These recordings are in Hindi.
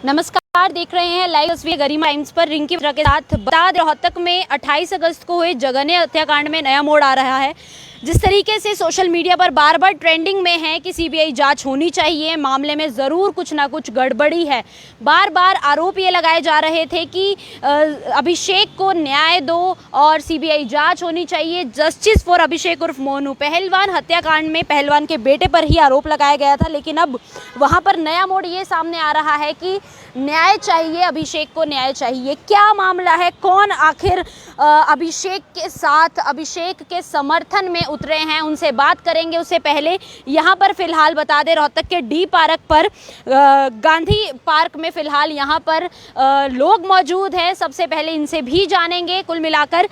नमस्कार, देख रहे हैं लाइव तस्वीर गरिमा टाइम्स पर। रिंकी के साथ बता दें, रोहतक में 28 अगस्त को हुए जघन्य हत्याकांड में नया मोड़ आ रहा है। जिस तरीके से सोशल मीडिया पर बार बार ट्रेंडिंग में है कि सीबीआई जांच होनी चाहिए, मामले में ज़रूर कुछ ना कुछ गड़बड़ी है। बार बार आरोप ये लगाए जा रहे थे कि अभिषेक को न्याय दो और सीबीआई जांच होनी चाहिए। जस्टिस फॉर अभिषेक उर्फ मोनू। पहलवान हत्याकांड में पहलवान के बेटे पर ही आरोप लगाया गया था, लेकिन अब वहाँ पर नया मोड़ ये सामने आ रहा है कि न्याय चाहिए, अभिषेक को न्याय चाहिए। क्या मामला है, कौन आखिर अभिषेक के साथ, अभिषेक के समर्थन में उतरे हैं, उनसे बात करेंगे। उससे पहले यहाँ पर फिलहाल बता दें, रोहतक के डी पार्क पर, गांधी पार्क में फिलहाल यहाँ पर लोग मौजूद हैं। सबसे पहले इनसे भी जानेंगे कुल मिलाकर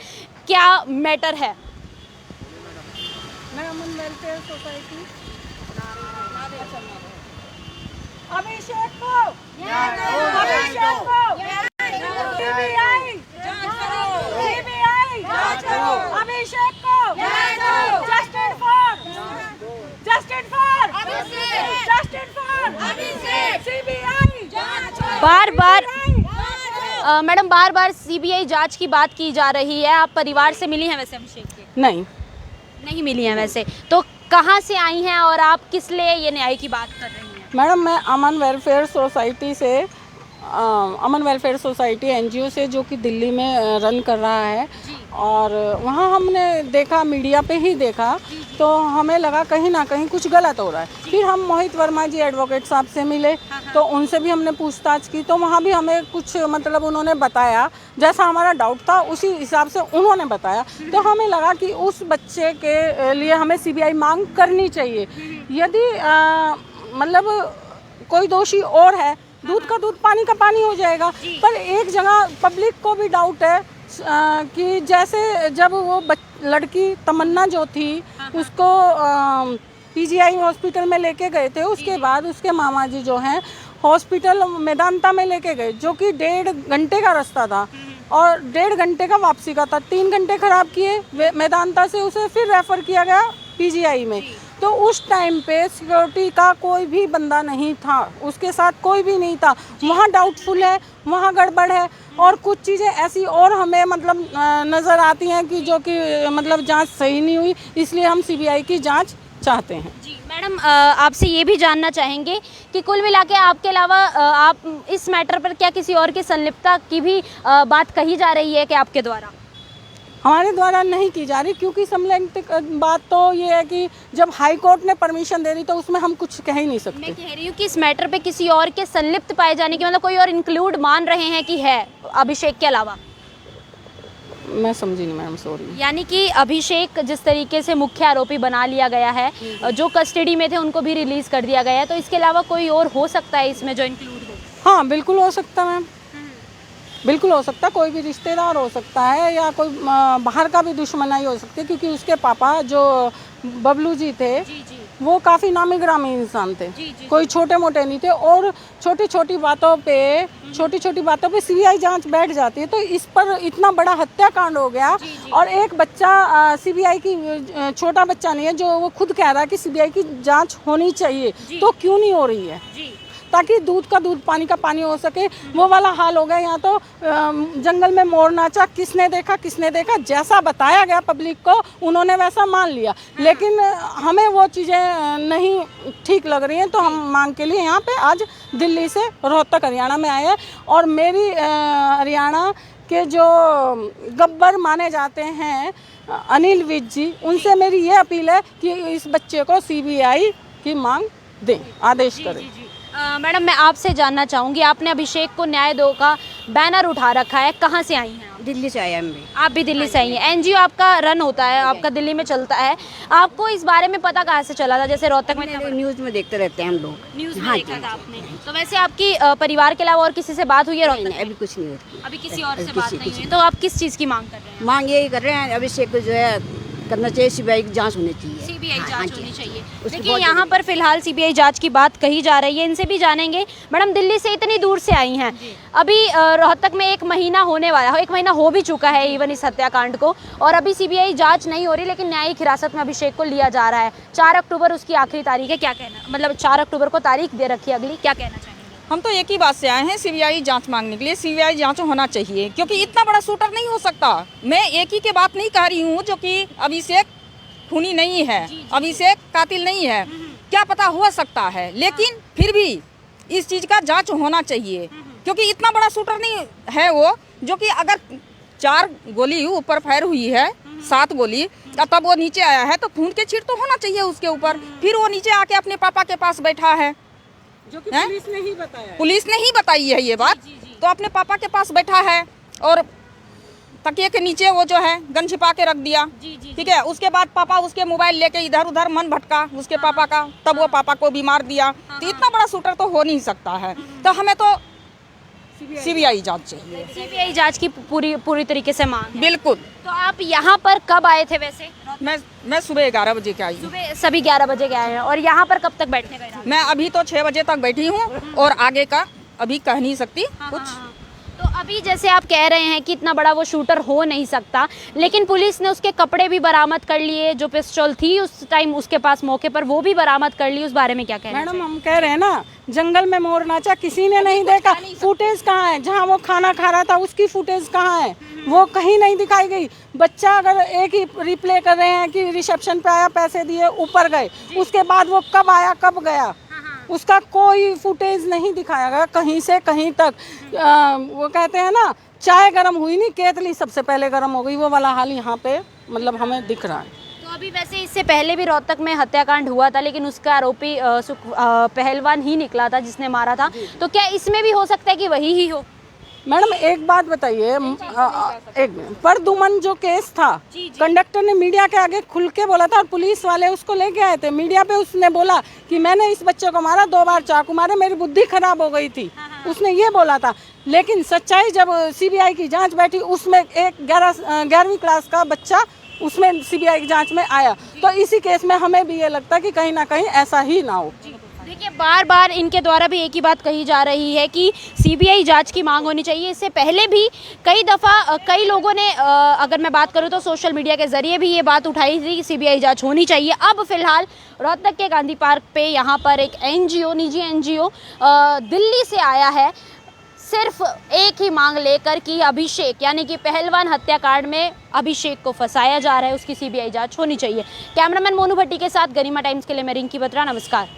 क्या मैटर है। अमन वेलफेयर सोसाइटी अभिषेक को अभिषेक को सीबीआई अभिषेक को justice for CBI. Madam, bar bar CBI जांच की बात की जा रही है। आप परिवार से मिली हैं वैसे अभिषेक के? नहीं मिली हैं वैसे, तो कहाँ से आई हैं और आप किस लिए ये न्याय की बात कर रही हैं? मैडम, मैं अमन वेलफेयर सोसाइटी से, अमन वेलफेयर सोसाइटी एनजीओ से, जो कि दिल्ली में रन कर रहा है, और वहाँ हमने देखा, मीडिया पे ही देखा, तो हमें लगा कहीं ना कहीं कुछ गलत हो रहा है। फिर हम मोहित वर्मा जी एडवोकेट साहब से मिले, तो उनसे भी हमने पूछताछ की, तो वहाँ भी हमें कुछ मतलब उन्होंने बताया, जैसा हमारा डाउट था उसी हिसाब से उन्होंने बताया। तो हमें लगा कि उस बच्चे के लिए हमें सीबीआई मांग करनी चाहिए। यदि मतलब कोई दोषी और है, दूध का दूध पानी का पानी हो जाएगा। पर एक जगह पब्लिक को भी डाउट है कि जैसे जब वो लड़की तमन्ना जो थी, उसको पीजीआई हॉस्पिटल में लेके गए थे, उसके बाद उसके मामा जी जो हैं हॉस्पिटल मेदांता में लेके गए, जो कि 1.5 घंटे का रास्ता था और 1.5 घंटे का वापसी का था। 3 घंटे खराब किए मेदांता से, उसे फिर रेफ़र किया गया पीजीआई में। तो उस टाइम पे सिक्योरिटी का कोई भी बंदा नहीं था, उसके साथ कोई भी नहीं था। वहाँ डाउटफुल है, वहाँ गड़बड़ है, और कुछ चीज़ें ऐसी और हमें मतलब नज़र आती हैं कि जो कि मतलब जांच सही नहीं हुई, इसलिए हम सीबीआई की जांच चाहते हैं। जी मैडम, आपसे ये भी जानना चाहेंगे कि कुल मिला के आपके अलावा आप इस मैटर पर क्या किसी और की संलिप्तता की भी बात कही जा रही है कि आपके द्वारा? हमारे द्वारा नहीं की जा रही, क्योंकि संलिप्त बात तो ये है कि जब हाई कोर्ट ने परमिशन दे दी तो उसमें हम कुछ कह ही नहीं सकते। मैं कह रही हूँ कि इस मैटर पे किसी और के संलिप्त पाए जाने की, मतलब कोई और इंक्लूड मान रहे हैं कि है अभिषेक के अलावा? मैं समझी नहीं मैडम, सॉरी। यानी कि अभिषेक जिस तरीके से मुख्य आरोपी बना लिया गया है, जो कस्टडी में थे उनको भी रिलीज कर दिया गया है, तो इसके अलावा कोई और हो सकता है इसमें जो इंक्लूड हो? हाँ, बिल्कुल हो सकता है मैम, बिल्कुल हो सकता है। कोई भी रिश्तेदार हो सकता है, या कोई बाहर का भी दुश्मनाई हो सकती है, क्योंकि उसके पापा जो बबलू जी थे, वो काफ़ी नामी ग्रामी इंसान थे, कोई छोटे मोटे नहीं थे, और छोटी छोटी बातों पे सीबीआई जांच बैठ जाती है। तो इस पर इतना बड़ा हत्याकांड हो गया, और एक बच्चा सीबीआई की, छोटा बच्चा नहीं है, जो वो खुद कह रहा है कि सीबीआई की जांच होनी चाहिए, तो क्यों नहीं हो रही है? ताकि दूध का दूध पानी का पानी हो सके। वो वाला हाल हो गया। यहाँ तो जंगल में मोर नाचा, किसने देखा, जैसा बताया गया पब्लिक को उन्होंने वैसा मान लिया, लेकिन हमें वो चीज़ें नहीं ठीक लग रही हैं। तो हम मांग के लिए यहाँ पे आज दिल्ली से रोहतक हरियाणा में आए हैं, और मेरी हरियाणा के जो गब्बर माने जाते हैं अनिल विज जी, उनसे मेरी ये अपील है कि इस बच्चे को सीबीआई की मांग दें, आदेश करें। मैडम, मैं आपसे जानना चाहूँगी, आपने अभिषेक को न्याय दो का बैनर उठा रखा है, कहाँ से आई हैं आप? दिल्ली से आए हम भी। आप भी दिल्ली से आई हैं? एनजीओ आपका रन होता है, आपका दिल्ली में चलता है, आपको इस बारे में पता कहाँ से चला था? जैसे रोहतक में न्यूज़ में देखते रहते हैं हम लोग, न्यूज़ में देखा था आपने? तो वैसे आपकी परिवार के अलावा और किसी से बात हुई है रोहतक? अभी कुछ नहीं होती, अभी किसी और से बात नहीं हुई। तो आप किस चीज़ की मांग कर रहे हैं? मांग यही कर रहे हैं, अभिषेक को जो है करना चाहिए, सीबीआई की जांच होनी चाहिए, सीबीआई जांच होनी चाहिए। देखिए, यहाँ पर फिलहाल सीबीआई जांच की बात कही जा रही है, इनसे भी जानेंगे। मैडम, दिल्ली से इतनी दूर से आई हैं, अभी रोहतक में 1 महीना होने वाला है, 1 महीना हो भी चुका है इवन इस हत्याकांड को, और अभी सीबीआई जांच नहीं हो रही, लेकिन न्यायिक हिरासत में अभिषेक को लिया जा रहा है। 4 अक्टूबर उसकी आखिरी तारीख है, क्या कहना, मतलब 4 अक्टूबर को तारीख दे रखी है अगली, क्या कहना चाहेंगे? हम तो एक ही बात से आए हैं, सीबीआई जांच मांगने के लिए। सीबीआई जांच होना चाहिए, क्योंकि इतना बड़ा शूटर नहीं हो सकता। मैं एक ही की बात नहीं कह रही हूँ जो कि अभिषेक खूनी नहीं है, अभिषेक कातिल नहीं है, क्या पता हो सकता है, लेकिन फिर भी इस चीज़ का जांच होना चाहिए, क्योंकि इतना बड़ा शूटर नहीं है वो, जो कि अगर 4 गोली ऊपर फायर हुई है, 7 गोली, तब वो नीचे आया है, तो खून के छींट तो होना चाहिए उसके ऊपर। फिर वो नीचे आके अपने पापा के पास बैठा है, जो कि पुलिस ने ही बताया। पुलिस ने ही बताई है ये बात। तो अपने पापा के पास बैठा है और तकिए के नीचे वो जो है गन छिपा के रख दिया, ठीक है। उसके बाद पापा उसके मोबाइल लेके इधर उधर मन भटका उसके पापा का, तब वो पापा को भी मार दिया। तो इतना बड़ा शूटर तो हो नहीं सकता है। तो हमें तो सीबीआई जांच चाहिए, सीबीआई जांच की पूरी तरीके से मांग है। बिल्कुल। तो आप यहाँ पर कब आए थे वैसे? मैं सुबह 11 बजे के आई हूँ। सुबह सभी 11 बजे के आए हैं। और यहाँ पर कब तक बैठने गए थे? मैं अभी तो 6 बजे तक बैठी हूँ और आगे का अभी कह नहीं सकती कुछ। तो अभी जैसे आप कह रहे हैं कि इतना बड़ा वो शूटर हो नहीं सकता, लेकिन पुलिस ने उसके कपड़े भी बरामद कर लिए, जो पिस्टल थी उस टाइम उसके पास मौके पर वो भी बरामद कर ली। उस बारे में क्या कह रहे हैं? मैडम हम कह रहे हैं ना, जंगल में मोर नाचा, किसी ने नहीं देखा। फुटेज कहाँ है? जहाँ वो खाना खा रहा था उसकी फुटेज कहाँ है? वो कहीं नहीं दिखाई गई। बच्चा अगर एक ही रिप्ले कर रहे हैं कि रिसेप्शन पे आया, पैसे दिए, ऊपर गए, उसके बाद वो कब आया कब गया, उसका कोई फुटेज नहीं दिखाया गया कहीं से कहीं तक। वो कहते हैं ना, चाय गर्म हुई नहीं, केतली सबसे पहले गर्म हो गई, वो वाला हाल यहाँ पे मतलब हमें दिख रहा है। तो अभी वैसे इससे पहले भी रोहतक में हत्याकांड हुआ था, लेकिन उसका आरोपी पहलवान ही निकला था जिसने मारा था। तो क्या इसमें भी हो सकता है कि वही ही हो? मैडम एक बात बताइए, एक मिनट, परदुमन जो केस था, कंडक्टर ने मीडिया के आगे खुल के बोला था और पुलिस वाले उसको लेके आए थे मीडिया पे। उसने बोला कि मैंने इस बच्चे को मारा, 2 बार चाकू मारे, मेरी बुद्धि खराब हो गई थी, उसने ये बोला था। लेकिन सच्चाई जब सीबीआई की जांच बैठी, उसमें एक 11वीं क्लास का बच्चा उसमें सीबीआई की जांच में आया। तो इसी केस में हमें भी ये लगता है कि कहीं ना कहीं ऐसा ही ना हो। देखिए, बार बार इनके द्वारा भी एक ही बात कही जा रही है कि सीबीआई जांच की मांग होनी चाहिए। इससे पहले भी कई दफ़ा कई लोगों ने, अगर मैं बात करूं तो सोशल मीडिया के ज़रिए भी ये बात उठाई थी कि सीबीआई जांच होनी चाहिए। अब फिलहाल रोहतक के गांधी पार्क पे यहाँ पर एक एनजीओ, निजी एनजीओ दिल्ली से आया है, सिर्फ एक ही मांग लेकर कि अभिषेक यानी कि पहलवान हत्याकांड में अभिषेक को फंसाया जा रहा है, उसकी सीबीआई जांच होनी चाहिए। कैमरामैन मोनू भट्टी के साथ गरिमा टाइम्स के लिए मैं रिंकी बत्रा, नमस्कार।